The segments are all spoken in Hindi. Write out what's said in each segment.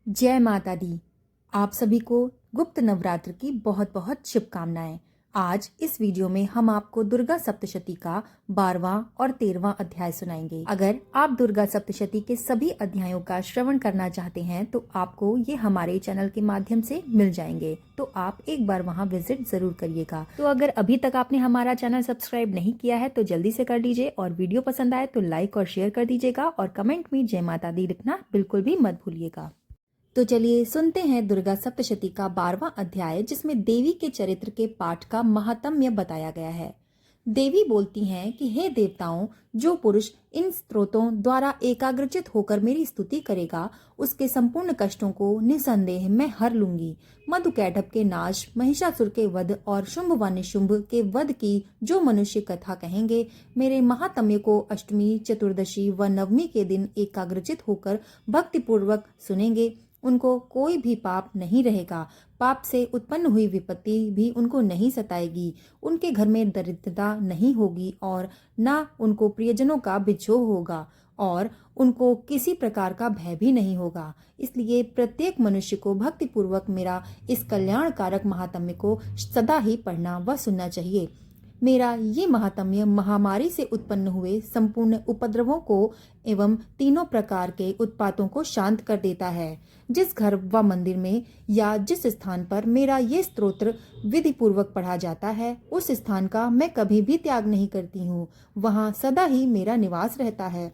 जय माता दी। आप सभी को गुप्त नवरात्र की बहुत बहुत शुभकामनाएं। आज इस वीडियो में हम आपको दुर्गा सप्तशती का 12वां और 13वां अध्याय सुनाएंगे। अगर आप दुर्गा सप्तशती के सभी अध्यायों का श्रवण करना चाहते हैं तो आपको ये हमारे चैनल के माध्यम से मिल जाएंगे, तो आप एक बार वहां विजिट जरूर करिएगा। तो अगर अभी तक आपने हमारा चैनल सब्सक्राइब नहीं किया है तो जल्दी से कर लीजिए, और वीडियो पसंद आए तो लाइक और शेयर कर दीजिएगा, और कमेंट में जय माता दी लिखना बिल्कुल भी मत भूलिएगा। तो चलिए सुनते हैं दुर्गा सप्तशती का 12वां अध्याय, जिसमें देवी के चरित्र के पाठ का महात्म्य बताया गया है। देवी बोलती हैं कि हे देवताओं, जो पुरुष इन स्तोत्रों द्वारा एकाग्रचित होकर मेरी स्तुति करेगा, उसके संपूर्ण कष्टों को निसंदेह मैं हर लूंगी। मधुकैटभ के नाश, महिषासुर के वध और शुंभ व निशुंभ के वध की जो मनुष्य कथा कहेंगे, मेरे महात्म्य को अष्टमी, चतुर्दशी व नवमी के दिन एकाग्रचित होकर भक्तिपूर्वक सुनेंगे, उनको कोई भी पाप नहीं रहेगा। पाप से उत्पन्न हुई विपत्ति भी उनको नहीं सताएगी। उनके घर में दरिद्रता नहीं होगी और न उनको प्रियजनों का बिछोह होगा, और उनको किसी प्रकार का भय भी नहीं होगा। इसलिए प्रत्येक मनुष्य को भक्तिपूर्वक मेरा इस कल्याणकारक महात्म्य को सदा ही पढ़ना व सुनना चाहिए। मेरा ये महात्म्य महामारी से उत्पन्न हुए संपूर्ण उपद्रवों को एवं तीनों प्रकार के उत्पातों को शांत कर देता है। जिस घर व मंदिर में या जिस स्थान पर मेरा ये स्तोत्र विधि पूर्वक पढ़ा जाता है, उस स्थान का मैं कभी भी त्याग नहीं करती हूँ। वहाँ सदा ही मेरा निवास रहता है।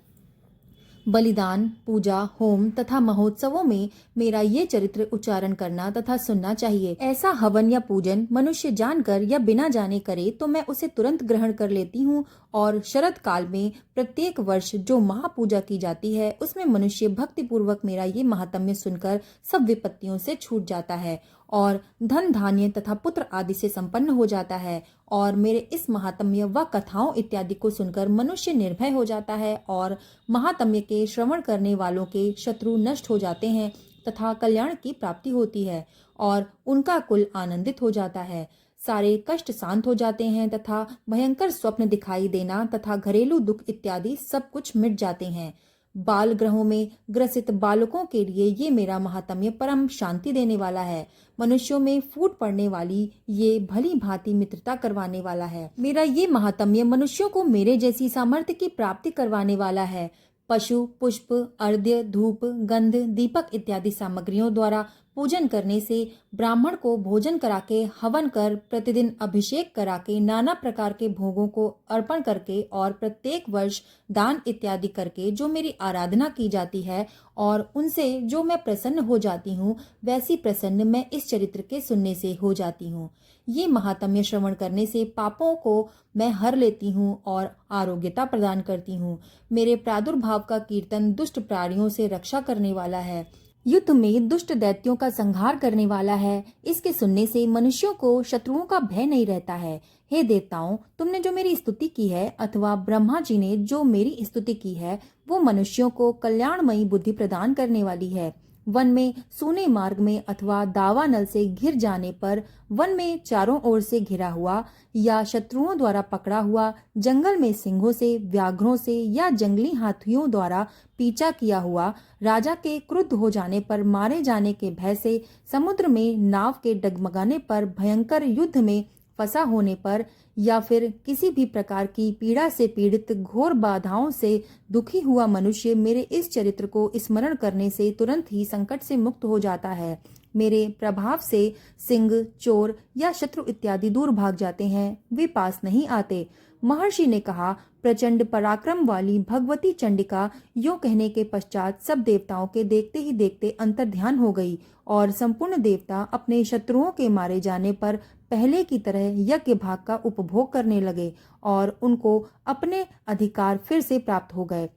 बलिदान, पूजा, होम तथा महोत्सवों में मेरा ये चरित्र उच्चारण करना तथा सुनना चाहिए। ऐसा हवन या पूजन मनुष्य जानकर या बिना जाने करे तो मैं उसे तुरंत ग्रहण कर लेती हूँ, और शरद काल में प्रत्येक वर्ष जो महापूजा की जाती है, उसमें मनुष्य भक्ति पूर्वक मेरा ये महात्म्य सुनकर सब विपत्तियों से छूट जाता है और धन धान्य तथा पुत्र आदि से संपन्न हो जाता है। और मेरे इस महात्म्य व कथाओं इत्यादि को सुनकर मनुष्य निर्भय हो जाता है, और महात्म्य के श्रवण करने वालों के शत्रु नष्ट हो जाते हैं तथा कल्याण की प्राप्ति होती है, और उनका कुल आनंदित हो जाता है। सारे कष्ट शांत हो जाते हैं तथा भयंकर स्वप्न दिखाई देना तथा घरेलू दुख इत्यादि सब कुछ मिट जाते हैं। बाल ग्रहों में ग्रसित बालकों के लिए ये मेरा महात्म्य परम शांति देने वाला है। मनुष्यों में फूट पड़ने वाली ये भली भांति मित्रता करवाने वाला है। मेरा ये महात्म्य मनुष्यों को मेरे जैसी सामर्थ्य की प्राप्ति करवाने वाला है। पशु, पुष्प, अर्घ्य, धूप, गंध, दीपक इत्यादि सामग्रियों द्वारा पूजन करने से, ब्राह्मण को भोजन कराके, हवन कर, प्रतिदिन अभिषेक कराके, नाना प्रकार के भोगों को अर्पण करके और प्रत्येक वर्ष दान इत्यादि करके जो मेरी आराधना की जाती है, और उनसे जो मैं प्रसन्न हो जाती हूँ, वैसी प्रसन्न मैं इस चरित्र के सुनने से हो जाती हूँ। ये महात्म्य श्रवण करने से पापों को मैं हर लेती हूँ और आरोग्यता प्रदान करती हूँ। मेरे प्रादुर्भाव का कीर्तन दुष्ट प्राणियों से रक्षा करने वाला है, युद्ध में दुष्ट दैत्यों का संहार करने वाला है। इसके सुनने से मनुष्यों को शत्रुओं का भय नहीं रहता है। हे देवताओं, तुमने जो मेरी स्तुति की है, अथवा ब्रह्मा जी ने जो मेरी स्तुति की है, वो मनुष्यों को कल्याणमयी बुद्धि प्रदान करने वाली है। वन में सूने मार्ग में अथवा दावानल से घिर जाने पर, वन में चारों ओर से घिरा हुआ या शत्रुओं द्वारा पकड़ा हुआ, जंगल में सिंहों से, व्याघ्रों से या जंगली हाथियों द्वारा पीछा किया हुआ, राजा के क्रुद्ध हो जाने पर मारे जाने के भय से, समुद्र में नाव के डगमगाने पर, भयंकर युद्ध में फंसा होने पर, या फिर किसी भी प्रकार की पीड़ा से पीड़ित घोर बाधाओं से दुखी हुआ मनुष्य मेरे इस चरित्र को स्मरण करने से तुरंत ही संकट से मुक्त हो जाता है। मेरे प्रभाव से सिंह, चोर या शत्रु इत्यादि दूर भाग जाते हैं, वे पास नहीं आते। महर्षि ने कहा, प्रचंड पराक्रम वाली भगवती चंडिका यो कहने के पश्चात सब देवताओं के देखते ही देखते अंतर्ध्यान हो गई, और संपूर्ण देवता अपने शत्रुओं के मारे जाने पर पहले की तरह यज्ञ भाग का उपभोग करने लगे, और उनको अपने अधिकार फिर से प्राप्त हो गए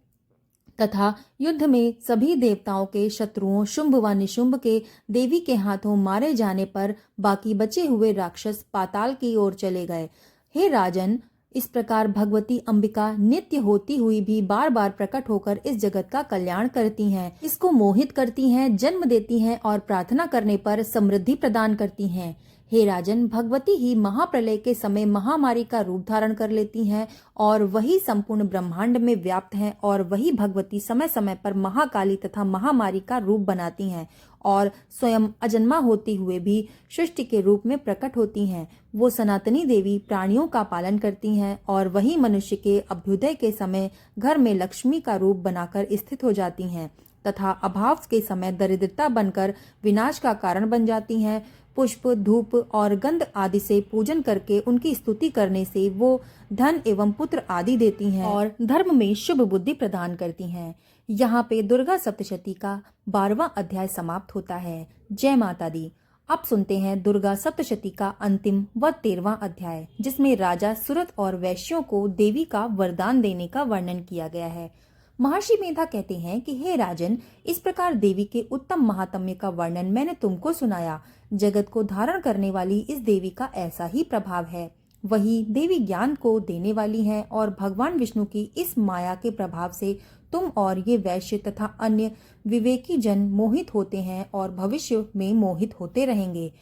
तथा युद्ध में सभी देवताओं के शत्रुओं शुंभ व निशुंभ के देवी के हाथों मारे जाने पर बाकी बचे हुए राक्षस पाताल की ओर चले गए। हे राजन, इस प्रकार भगवती अंबिका नित्य होती हुई भी बार बार प्रकट होकर इस जगत का कल्याण करती हैं, इसको मोहित करती हैं, जन्म देती हैं और प्रार्थना करने पर समृद्धि प्रदान करती हैं। हे राजन, भगवती ही महाप्रलय के समय महामारी का रूप धारण कर लेती हैं और वही संपूर्ण ब्रह्मांड में व्याप्त हैं और वही भगवती समय समय पर महाकाली तथा महामारी का रूप बनाती हैं और स्वयं अजन्मा होती हुए भी सृष्टि के रूप में प्रकट होती हैं। वो सनातनी देवी प्राणियों का पालन करती हैं और वही मनुष्य के अभ्युदय के समय घर में लक्ष्मी का रूप बनाकर स्थित हो जाती हैं तथा अभाव के समय दरिद्रता बनकर विनाश का कारण बन जाती हैं। पुष्प, धूप और गंध आदि से पूजन करके उनकी स्तुति करने से वो धन एवं पुत्र आदि देती हैं और धर्म में शुभ बुद्धि प्रदान करती हैं। यहाँ पे दुर्गा सप्तशती का 12वां अध्याय समाप्त होता है। जय माता दी। अब सुनते हैं दुर्गा सप्तशती का अंतिम व 13वां अध्याय, जिसमें राजा सुरथ और वैश्यों को देवी का वरदान देने का वर्णन किया गया है। महर्षि मेधा कहते हैं कि हे राजन, इस प्रकार देवी के उत्तम महात्म्य का वर्णन मैंने तुमको सुनाया। जगत को धारण करने वाली इस देवी का ऐसा ही प्रभाव है। वही देवी ज्ञान को देने वाली हैं और भगवान विष्णु की इस माया के प्रभाव से तुम और ये वैश्य तथा अन्य विवेकी जन मोहित होते हैं और भविष्य में मोहित होते रहेंगे।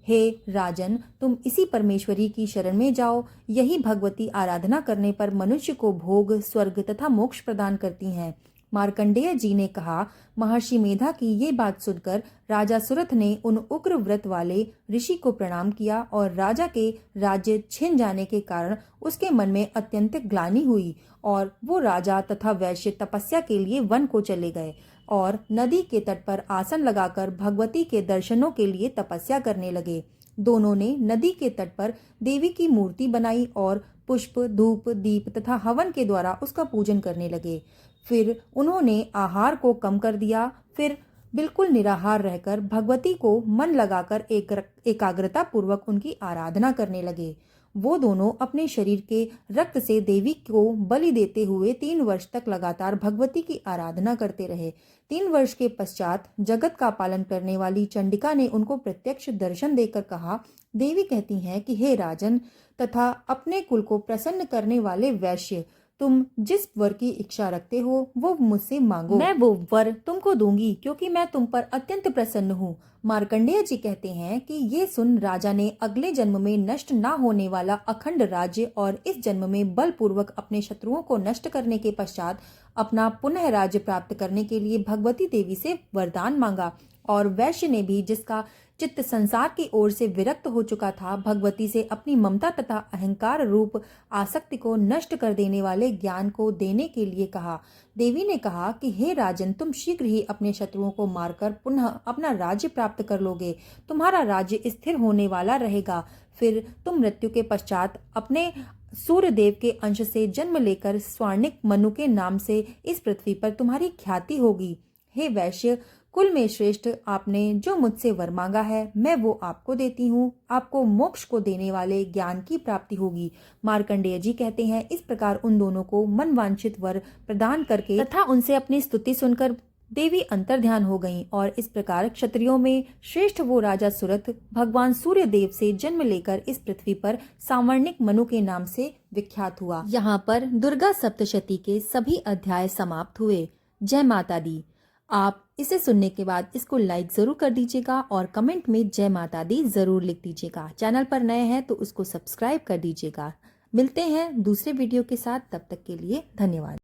हे राजन, तुम इसी परमेश्वरी की शरण में जाओ। यही भगवती आराधना करने पर मनुष्य को भोग, स्वर्ग तथा मोक्ष प्रदान करती हैं। मार्कंडेय जी ने कहा, महर्षि मेधा की ये बात सुनकर राजा सुरथ ने उन उग्र व्रत वाले ऋषि को प्रणाम किया और राजा के राज्य छिन जाने के कारण उसके मन में अत्यंत ग्लानि हुई और वो राजा तथा वैश्य तपस्या के लिए वन को चले गए और नदी के तट पर आसन लगाकर भगवती के दर्शनों के लिए तपस्या करने लगे। दोनों ने नदी के तट पर देवी की मूर्ति बनाई और पुष्प, धूप, दीप तथा हवन के द्वारा उसका पूजन करने लगे। फिर उन्होंने आहार को कम कर दिया। फिर बिल्कुल निराहार रहकर भगवती को मन लगाकर एकाग्रता पूर्वक उनकी आराधना करने लगे। वो दोनों अपने शरीर के रक्त से देवी को बलि देते हुए 3 वर्ष तक लगातार भगवती की आराधना करते रहे। 3 वर्ष के पश्चात जगत का पालन करने वाली चंडिका ने उनको प्रत्यक्ष दर्शन देकर कहा, देवी कहती हैं कि हे राजन तथा अपने कुल को प्रसन्न करने वाले वैश्य, तुम जिस वर की इच्छा रखते हो वो मुझसे मांगो, मैं वो वर तुमको दूंगी क्योंकि मैं तुम पर अत्यंत प्रसन्न हूँ। मार्कंडेय जी कहते हैं कि ये सुन राजा ने अगले जन्म में नष्ट ना होने वाला अखंड राज्य और इस जन्म में बलपूर्वक अपने शत्रुओं को नष्ट करने के पश्चात अपना पुनः राज्य प्राप्त करने के लिए भगवती देवी से वरदान मांगा। और वैश्य ने भी, जिसका चित्त संसार की ओर से विरक्त हो चुका था, भगवती से अपनी ममता तथा अहंकार रूप आसक्ति को नष्ट कर देने वाले ज्ञान को देने के लिए कहा। देवी ने कहा कि हे राजन, तुम शीघ्र ही अपने शत्रुओं को मारकर पुनः अपना राज्य प्राप्त कर लोगे। तुम्हारा राज्य स्थिर होने वाला रहेगा। फिर तुम मृत्यु के पश्चात अपने सूर्य देव के अंश से जन्म लेकर स्वर्णिक मनु के नाम से इस पृथ्वी पर तुम्हारी ख्याति होगी। हे वैश्य, कुल में श्रेष्ठ, आपने जो मुझसे वर मांगा है मैं वो आपको देती हूँ। आपको मोक्ष को देने वाले ज्ञान की प्राप्ति होगी। मार्कंडेय जी कहते हैं, इस प्रकार उन दोनों को मनवांछित वर प्रदान करके तथा उनसे अपनी स्तुति सुनकर देवी अंतर्ध्यान हो गईं और इस प्रकार क्षत्रियों में श्रेष्ठ वो राजा सुरथ भगवान सूर्य देव से जन्म लेकर इस पृथ्वी पर सावर्णिक मनु के नाम से विख्यात हुआ। यहाँ पर दुर्गा सप्तशती के सभी अध्याय समाप्त हुए। जय माता दी। आप इसे सुनने के बाद इसको लाइक जरूर कर दीजिएगा और कमेंट में जय माता दी जरूर लिख दीजिएगा। चैनल पर नए हैं तो उसको सब्सक्राइब कर दीजिएगा। मिलते हैं दूसरे वीडियो के साथ, तब तक के लिए धन्यवाद।